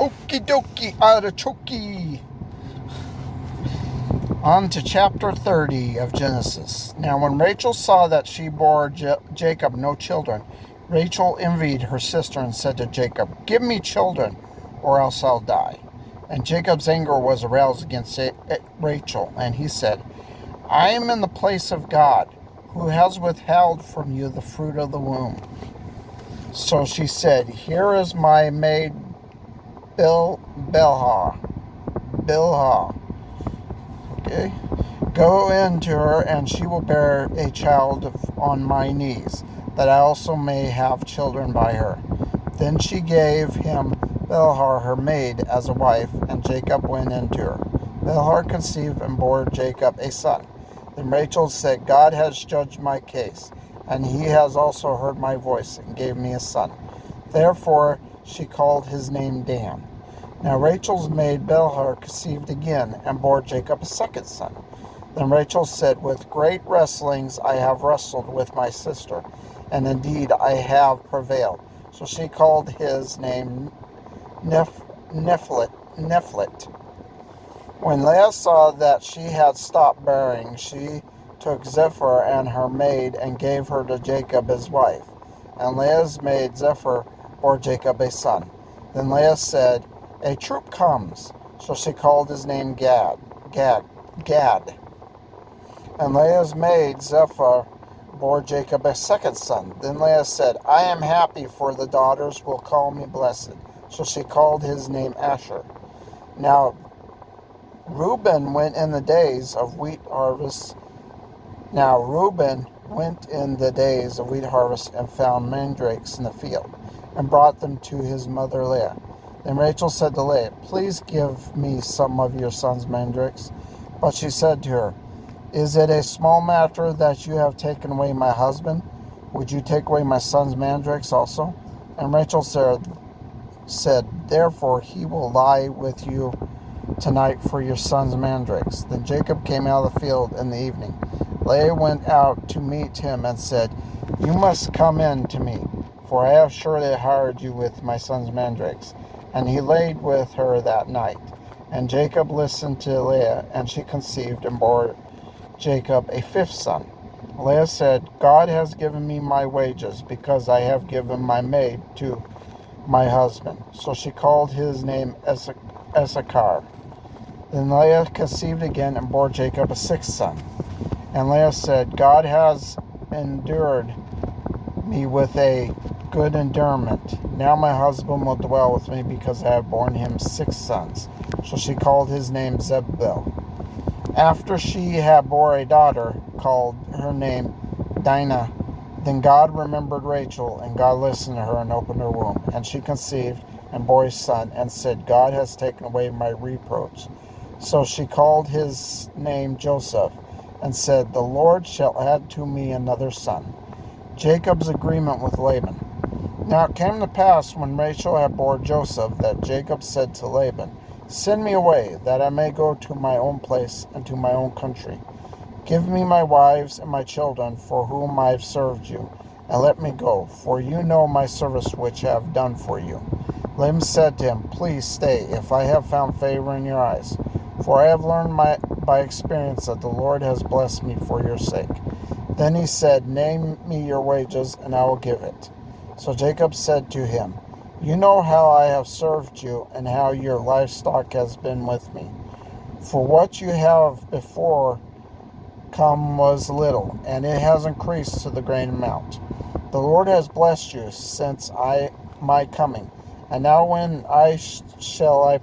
Okie dokie, artichoke. On to chapter 30 of Genesis. Now when Rachel saw that she bore Jacob no children, Rachel envied her sister and said to Jacob, "Give me children, or else I'll die." And Jacob's anger was aroused against Rachel, and he said, "I am in the place of God, who has withheld from you the fruit of the womb." So she said, "Here is my maid Bilhah. Okay. Go in to her, and she will bear a child on my knees, that I also may have children by her." Then she gave him Bilhah, her maid, as a wife, and Jacob went in to her. Bilhah conceived and bore Jacob a son. Then Rachel said, "God has judged my case, and he has also heard my voice, and gave me a son." Therefore she called his name Dan. Now Rachel's maid Bilhah conceived again, and bore Jacob a second son. Then Rachel said, "With great wrestlings I have wrestled with my sister, and indeed I have prevailed." So she called his name Nephilit. When Leah saw that she had stopped bearing, she took Zipporah and her maid and gave her to Jacob his wife. And Leah's maid Zipporah bore Jacob a son. Then Leah said, "A troop comes." So she called his name Gad. And Leah's maid Zipporah bore Jacob a second son. Then Leah said, "I am happy, for the daughters will call me blessed." So she called his name Asher. Now Reuben went in the days of wheat harvest. And found mandrakes in the field, and brought them to his mother Leah. Then Rachel said to Leah, "Please give me some of your son's mandrakes." But she said to her, "Is it a small matter that you have taken away my husband? Would you take away my son's mandrakes also?" And Rachel said, "Therefore he will lie with you tonight for your son's mandrakes." Then Jacob came out of the field in the evening. Leah went out to meet him and said, "You must come in to me, for I have surely hired you with my son's mandrakes." And he laid with her that night. And Jacob listened to Leah, and she conceived and bore Jacob a fifth son. Leah said, "God has given me my wages, because I have given my maid to my husband." So she called his name Issachar. Then Leah conceived again and bore Jacob a sixth son. And Leah said, "God has endured me with a good endurement. Now my husband will dwell with me, because I have borne him 6 sons." So she called his name Zebul. After she had bore a daughter, called her name Dinah, then God remembered Rachel, and God listened to her and opened her womb. And she conceived and bore a son, and said, "God has taken away my reproach." So she called his name Joseph, and said, "The Lord shall add to me another son." Jacob's agreement with Laban. Now it came to pass, when Rachel had bore Joseph, that Jacob said to Laban, "Send me away, that I may go to my own place and to my own country. Give me my wives and my children, for whom I have served you, and let me go, for you know my service which I have done for you." Laban said to him, "Please stay, if I have found favor in your eyes, for I have learned by experience that the Lord has blessed me for your sake." Then he said, "Name me your wages, and I will give it." So Jacob said to him, "You know how I have served you, and how your livestock has been with me. For what you have before come was little, and it has increased to the great amount. The Lord has blessed you since my coming, and now when shall I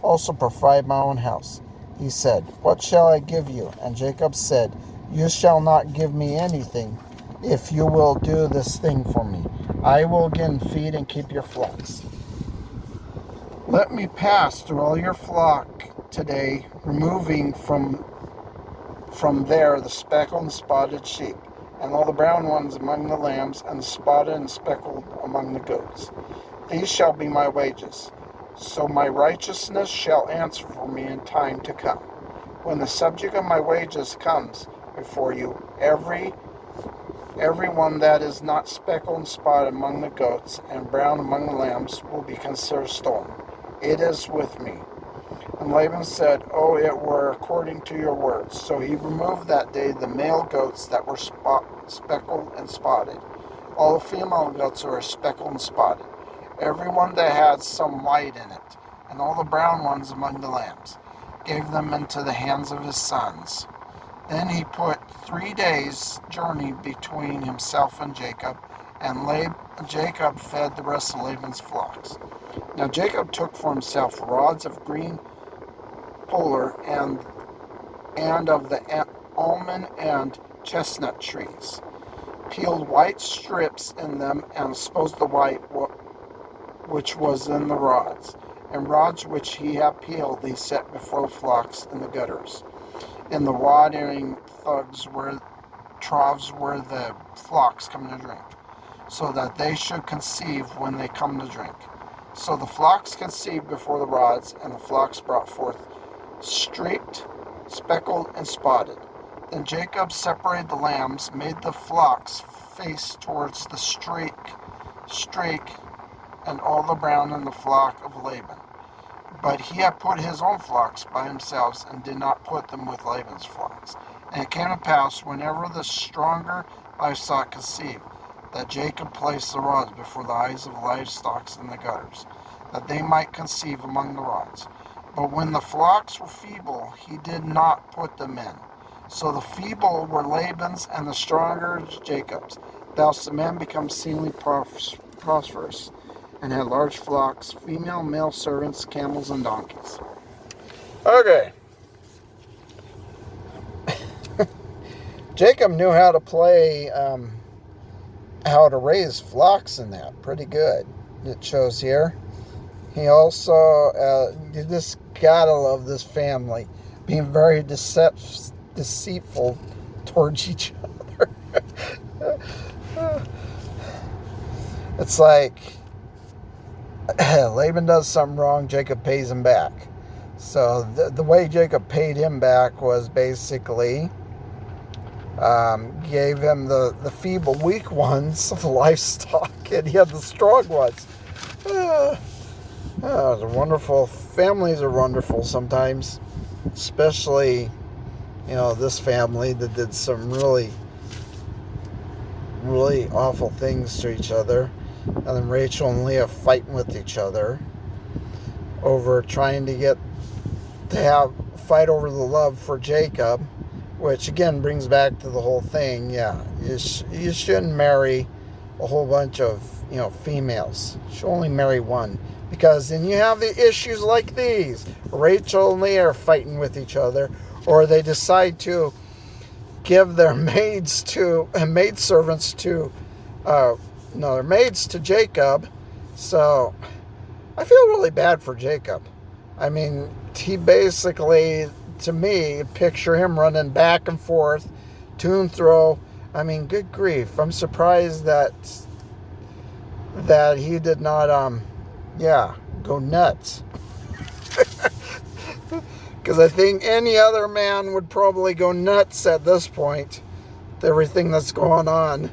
also provide my own house?" He said, "What shall I give you?" And Jacob said, "You shall not give me anything, if you will do this thing for me. I will again feed and keep your flocks. Let me pass through all your flock today, removing from there the speckled and spotted sheep, and all the brown ones among the lambs, and the spotted and speckled among the goats. These shall be my wages. So my righteousness shall answer for me in time to come. When the subject of my wages comes before you, every one that is not speckled and spotted among the goats, and brown among the lambs, will be considered stolen. it is with me. And Laban said, Oh, it were according to your words. So he removed that day the male goats that were speckled and spotted. All the female goats were speckled and spotted, every one that had some white in it, and all the brown ones among the lambs. Gave them into the hands of his sons. Then he put 3 days' journey between himself and Jacob, and Jacob fed the rest of Laban's flocks. Now Jacob took for himself rods of green polar and of the almond and chestnut trees, peeled white strips in them, and disposed the white which was in the rods. And rods which he had peeled he set before the flocks in the gutters, in the watering troughs where the flocks come to drink, so that they should conceive when they come to drink. So the flocks conceived before the rods, and the flocks brought forth streaked, speckled, and spotted. Then Jacob separated the lambs, made the flocks face towards the streak, and all the brown in the flock of Laban. But he had put his own flocks by themselves, and did not put them with Laban's flocks. And it came to pass, whenever the stronger livestock conceived, that Jacob placed the rods before the eyes of livestock in the gutters, that they might conceive among the rods. But when the flocks were feeble, he did not put them in. So the feeble were Laban's, and the stronger Jacob's. Thus the man became exceedingly prosperous, and had large flocks, female, male servants, camels, and donkeys. Okay. Jacob knew how to play, how to raise flocks in that pretty good. It shows here. He also, you just gotta love this family, being very deceitful towards each other. It's like Laban does something wrong, Jacob pays him back. So the way Jacob paid him back was basically gave him the feeble, weak ones of livestock, and he had the strong ones. It's a wonderful. Families are wonderful sometimes, especially, this family that did some really, really awful things to each other. And then Rachel and Leah fighting with each other over trying to fight over the love for Jacob, which again brings back to the whole thing. Yeah, you shouldn't marry a whole bunch of females. You should only marry one, because then you have the issues like these. Rachel and Leah are fighting with each other, or they decide to give their maids to their maids to Jacob. So I feel really bad for Jacob. I mean, he basically, to me, picture him running back and forth, to and fro. I mean, good grief. I'm surprised that he did not, go nuts. Because I think any other man would probably go nuts at this point, with everything that's going on.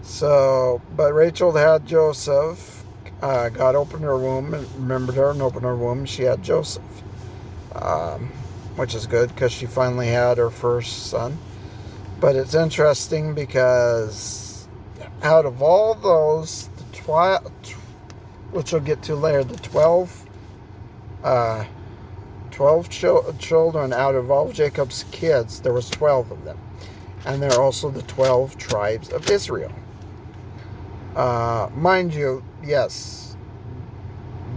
So, but Rachel had Joseph. God opened her womb and remembered her and opened her womb. She had Joseph, which is good because she finally had her first son. But it's interesting because out of all those, which we'll get to later, the 12 children out of all of Jacob's kids, there was 12 of them. And they're also the 12 tribes of Israel. Mind you, yes,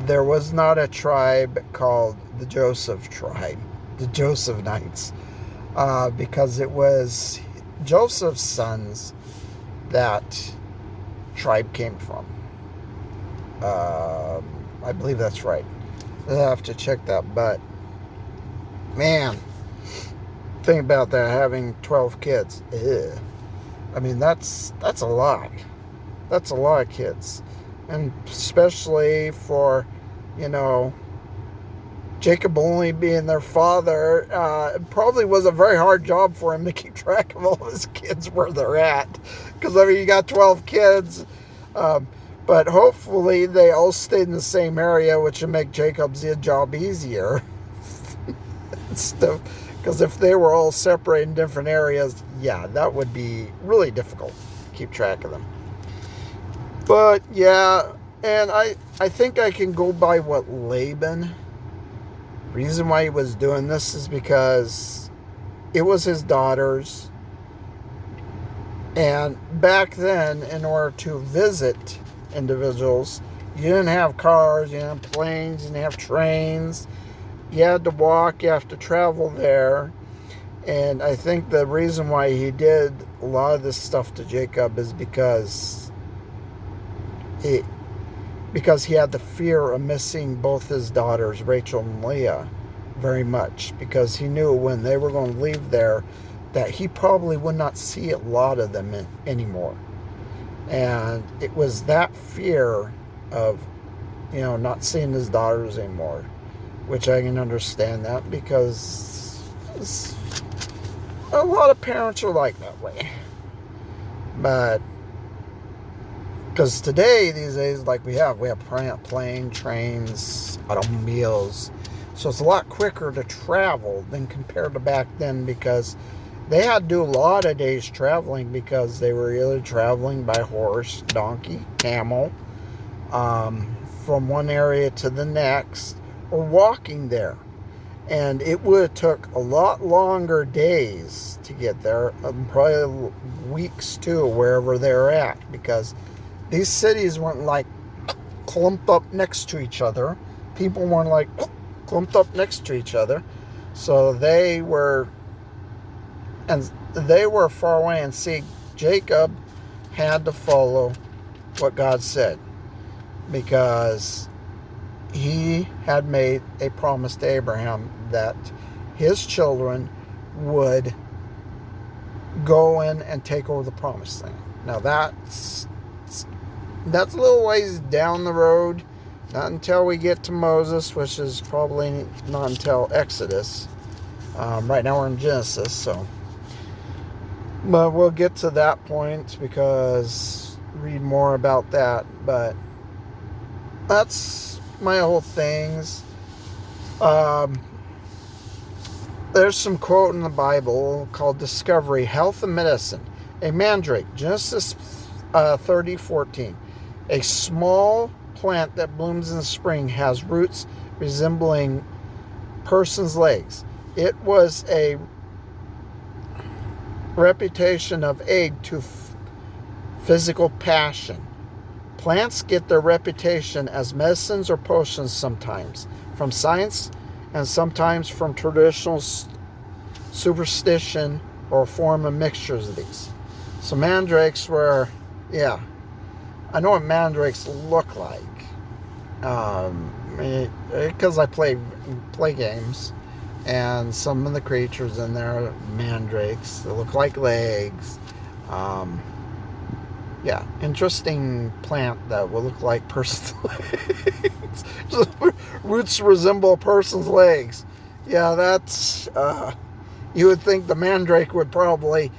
there was not a tribe called the Joseph tribe, the Josephnites, because it was Joseph's sons that tribe came from. I believe that's right. I'll have to check that, but man, think about that, having 12 kids. Ugh. I mean, that's a lot. That's a lot of kids. And especially for, Jacob only being their father, it probably was a very hard job for him to keep track of all his kids where they're at. Because, you got 12 kids. But But hopefully they all stayed in the same area, which would make Jacob's job easier. Because if they were all separated in different areas, yeah, that would be really difficult to keep track of them. But yeah, and I think I can go by what Laban, reason why he was doing this is because it was his daughters. And back then, in order to visit individuals, you didn't have cars, you didn't have planes, you didn't have trains. You had to walk, you have to travel there. And I think the reason why he did a lot of this stuff to Jacob is because he had the fear of missing both his daughters, Rachel and Leah, very much. Because he knew when they were going to leave there that he probably would not see a lot of them anymore. And it was that fear of, not seeing his daughters anymore, which I can understand that because a lot of parents are like that way. But because today, these days, like we have plane, trains, automobiles, so it's a lot quicker to travel than compared to back then, because they had to do a lot of days traveling because they were either traveling by horse, donkey, camel, from one area to the next, or walking there. And it would have took a lot longer days to get there, probably weeks too, wherever they're at, because these cities weren't like clumped up next to each other. People weren't like clumped up next to each other. So they were far away. And see, Jacob had to follow what God said, because he had made a promise to Abraham that his children would go in and take over the promised land. Now that's a little ways down the road, not until we get to Moses, which is probably not until Exodus. Right now we're in Genesis, so. But we'll get to that point, because read more about that. But that's my whole things. There's some quote in the Bible called Discovery, Health and Medicine. A mandrake, Genesis 30:14. A small plant that blooms in the spring has roots resembling person's legs. It was a reputation of aid to physical passion. Plants get their reputation as medicines or potions, sometimes from science and sometimes from traditional superstition, or form of mixtures of these. So mandrakes were, I know what mandrakes look like, because I play games, and some of the creatures in there are mandrakes. They look like legs. Interesting plant that will look like person's legs. Roots resemble a person's legs. Yeah, that's, you would think the mandrake would probably,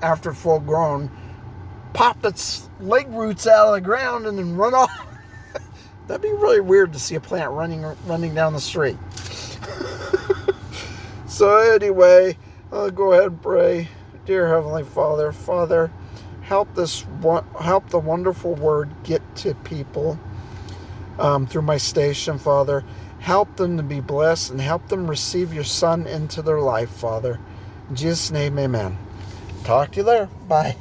after full grown, pop its leg roots out of the ground and then run off. That'd be really weird to see a plant running down the street. So anyway, I'll go ahead and pray. Dear Heavenly Father, help the wonderful word get to people through my station, Father. Help them to be blessed and help them receive your Son into their life, Father. In Jesus' name, amen. Talk to you later. Bye.